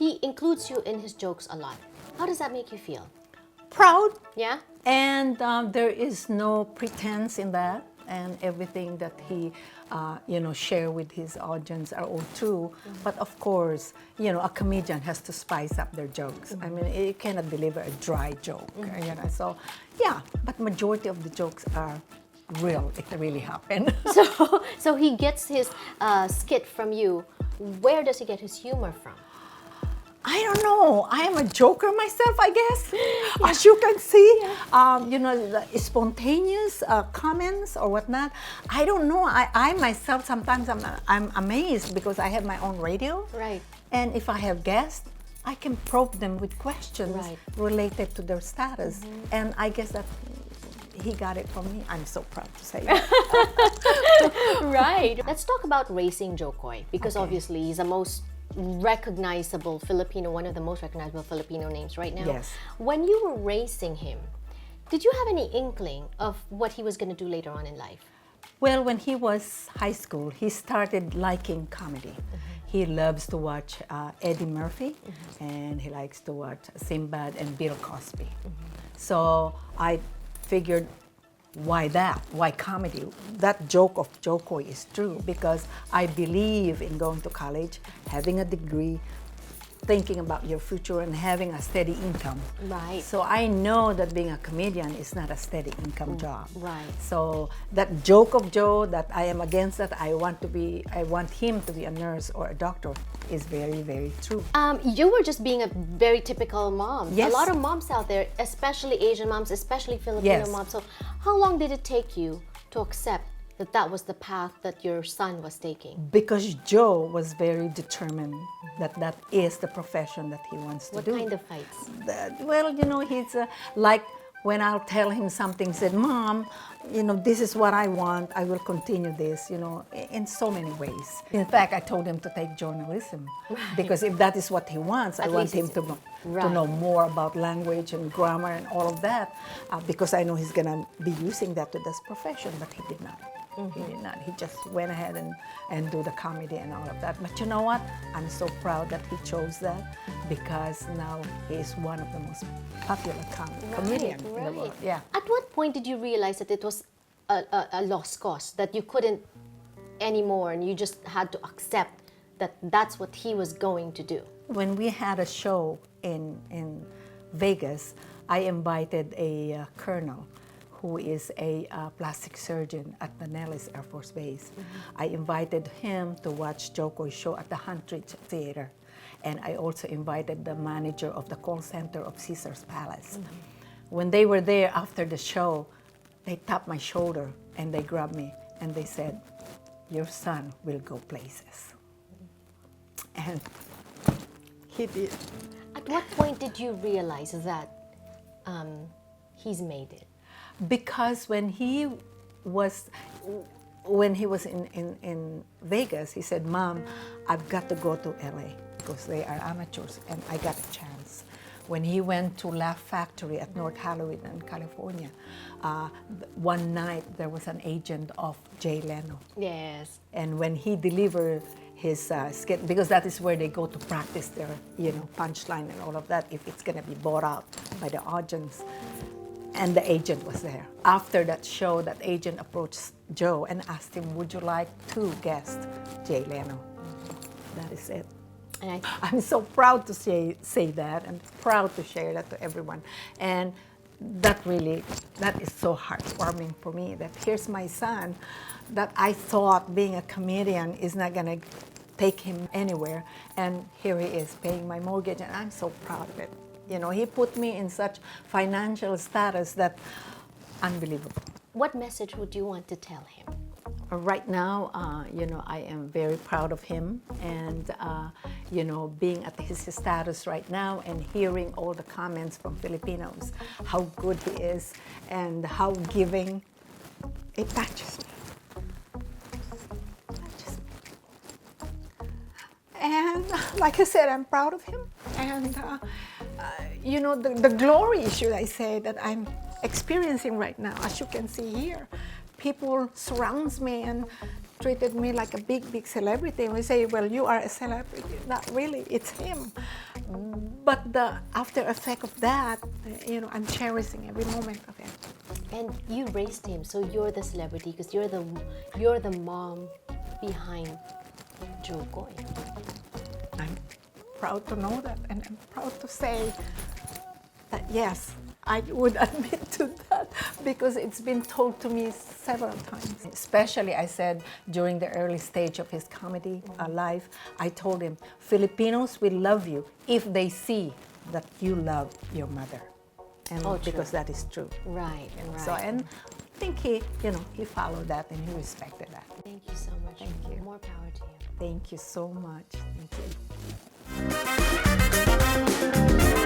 he includes you in his jokes a lot. How does that make you feel? Proud. Yeah? And there is no pretense in that, and everything that he, share with his audience are all true. But of course, a comedian has to spice up their jokes. I mean, you cannot deliver a dry joke, So, yeah, but majority of the jokes are real. It really happened. So he gets his skit from you. Where does he get his humor from? I don't know. I am a joker myself, I guess. As you can see, the spontaneous comments or whatnot. I don't know. I myself sometimes I'm amazed because I have my own radio. Right. And if I have guests, I can probe them with questions Right. related to their status. And I guess that he got it from me. I'm so proud to say that. Right. Let's talk about raising JoKoy, because Okay. obviously he's the most recognizable Filipino, one of the most recognizable Filipino names right now. Yes. When you were raising him, did you have any inkling of what he was going to do later on in life? Well, when he was high school, he started liking comedy. He loves to watch Eddie Murphy, and he likes to watch Sinbad and Bill Cosby. So I figured, why that? Why comedy? That joke of JoKoy is true because I believe in going to college, having a degree, thinking about your future and having a steady income. Right. So I know that being a comedian is not a steady income job. Right. So that joke of Joe that I am against that I want him to be a nurse or a doctor is very, very true. You were just being a very typical mom. Yes. A lot of moms out there, especially Asian moms, especially Filipino Yes. moms. So how long did it take you to accept that that was the path that your son was taking? Because Joe was very determined that that is the profession that he wants to What do. kind of fights? Well, he's like when I'll tell him something, said, Mom, this is what I want, I will continue this, in so many ways. In fact, I told him to take journalism because if that is what he wants, I At want least him to know more about language and grammar and all of that because I know he's going to be using that to this profession, but he did not. He did not. He just went ahead and do the comedy and all of that. But you know what? I'm so proud that he chose that because now he is one of the most popular comedians in the world. Yeah. At what point did you realize that it was a lost cause, that you couldn't anymore and you just had to accept that that's what he was going to do? When we had a show in Vegas, I invited a colonel who is a plastic surgeon at the Nellis Air Force Base. I invited him to watch JoKoy's show at the Huntridge Theater. And I also invited the manager of the call center of Caesar's Palace. When they were there after the show, they tapped my shoulder and they grabbed me and they said, your son will go places. And he did. At what point did you realize that he's made it? Because when he was in Vegas, he said, Mom, I've got to go to LA because they are amateurs and I got a chance. When he went to Laugh Factory at North Hollywood in California, one night there was an agent of Jay Leno. Yes. And when he delivered his skit, because that is where they go to practice their punchline and all of that, if it's going to be bought out by the audience. And the agent was there. After that show, that agent approached Joe and asked him, would you like to guest Jay Leno? That is it. And I'm so proud to say that and proud to share that to everyone. And that is so heartwarming for me that here's my son that I thought being a comedian is not going to take him anywhere. And here he is paying my mortgage and I'm so proud of it. He put me in such financial status that unbelievable. What message would you want to tell him? Right now, I am very proud of him and, being at his status right now and hearing all the comments from Filipinos, how good he is and how giving, it touches me. And like I said, I'm proud of him. And, the glory, should I say, that I'm experiencing right now, as you can see here. People surround me and treated me like a big, big celebrity. And we say, well, you are a celebrity. Not really, it's him. But the after effect of that, I'm cherishing every moment of it. And you raised him, so you're the celebrity because you're the mom behind JoKoy. I'm proud to know that, and I'm proud to say that yes, I would admit to that because it's been told to me several times. Especially, I said during the early stage of his comedy life, I told him, Filipinos will love you if they see that you love your mother. And Oh, true. because that is true. Right, right. So, and I think he followed that and he respected that. Thank you so much. Thank you. More power to you. Thank you so much. Thank you.